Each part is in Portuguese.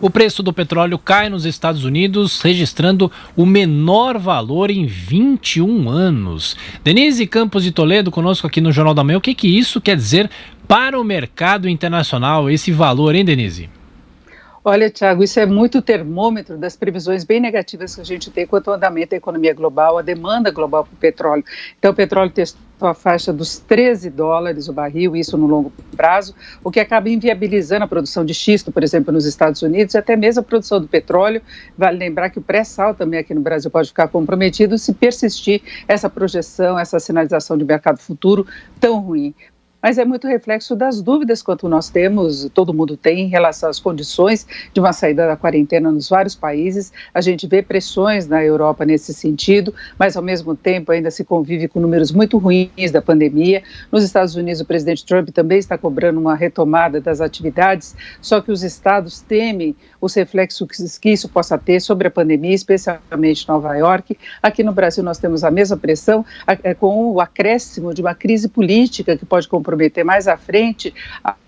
O preço do petróleo cai nos Estados Unidos, registrando o menor valor em 21 anos. Denise Campos de Toledo, conosco aqui no Jornal da Manhã. O que isso quer dizer para o mercado internacional, esse valor, hein, Denise? Olha, Thiago, isso é muito termômetro das previsões bem negativas que a gente tem quanto ao andamento da economia global, a demanda global por petróleo. Então, o petróleo testou a faixa dos $13 o barril, isso no longo prazo, o que acaba inviabilizando a produção de xisto, por exemplo, nos Estados Unidos, e até mesmo a produção do petróleo. Vale lembrar que o pré-sal também aqui no Brasil pode ficar comprometido se persistir essa projeção, essa sinalização de mercado futuro tão ruim. Mas é muito reflexo das dúvidas quanto nós temos, todo mundo tem, em relação às condições de uma saída da quarentena nos vários países. A gente vê pressões na Europa nesse sentido, mas ao mesmo tempo ainda se convive com números muito ruins da pandemia. Nos Estados Unidos, o presidente Trump também está cobrando uma retomada das atividades, só que os estados temem os reflexos que isso possa ter sobre a pandemia, especialmente em Nova York. Aqui no Brasil nós temos a mesma pressão, com o acréscimo de uma crise política que pode comprometer mais à frente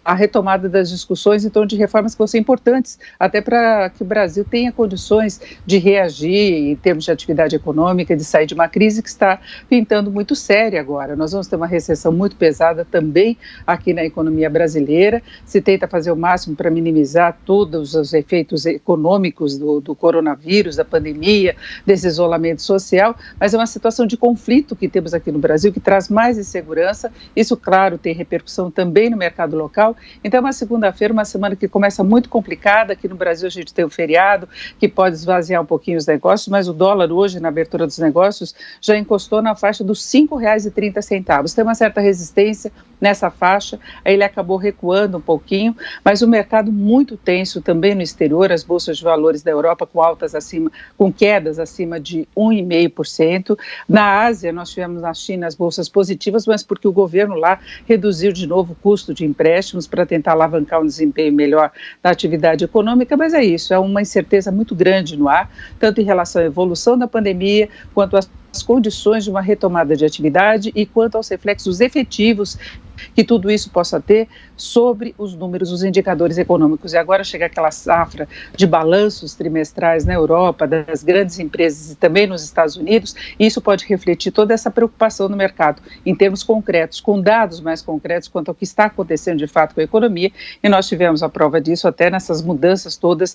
a retomada das discussões, então, de reformas que vão ser importantes, até para que o Brasil tenha condições de reagir em termos de atividade econômica, de sair de uma crise que está pintando muito séria agora. Nós vamos ter uma recessão muito pesada também aqui na economia brasileira. Se tenta fazer o máximo para minimizar todos os efeitos econômicos do coronavírus, da pandemia, desse isolamento social, mas é uma situação de conflito que temos aqui no Brasil, que traz mais insegurança. Isso, claro, tem repercussão também no mercado local. Então, é uma segunda-feira, uma semana que começa muito complicada. Aqui no Brasil a gente tem o feriado, que pode esvaziar um pouquinho os negócios, mas o dólar hoje, na abertura dos negócios, já encostou na faixa dos R$ 5,30. Tem uma certa resistência nessa faixa, aí ele acabou recuando um pouquinho, mas o mercado muito tenso também no exterior, as bolsas de valores da Europa com quedas acima de 1,5%. Na Ásia, nós tivemos na China as bolsas positivas, mas porque o governo lá reduziu de novo o custo de empréstimos para tentar alavancar um desempenho melhor da atividade econômica, mas é isso, é uma incerteza muito grande no ar, tanto em relação à evolução da pandemia, quanto às condições de uma retomada de atividade e quanto aos reflexos efetivos que tudo isso possa ter sobre os números, os indicadores econômicos. E agora chega aquela safra de balanços trimestrais na Europa, das grandes empresas e também nos Estados Unidos, e isso pode refletir toda essa preocupação no mercado, em termos concretos, com dados mais concretos quanto ao que está acontecendo de fato com a economia, e nós tivemos a prova disso até nessas mudanças todas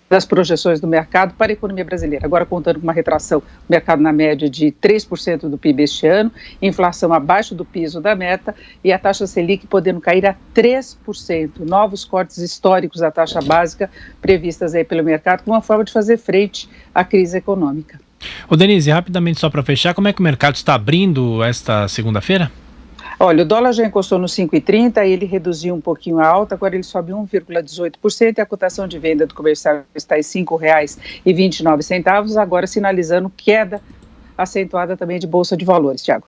das projeções do mercado para a economia brasileira. Agora contando com uma retração do mercado na média de 3% do PIB este ano, inflação abaixo do piso da meta e a taxa Selic podendo cair a 3%. Novos cortes históricos da taxa básica previstas aí pelo mercado como uma forma de fazer frente à crise econômica. Ô Denise, rapidamente só para fechar, como é que o mercado está abrindo esta segunda-feira? Olha, o dólar já encostou no 5,30, ele reduziu um pouquinho a alta, agora ele sobe 1,18% e a cotação de venda do comercial está em R$ 5,29, agora sinalizando queda acentuada também de Bolsa de Valores, Thiago.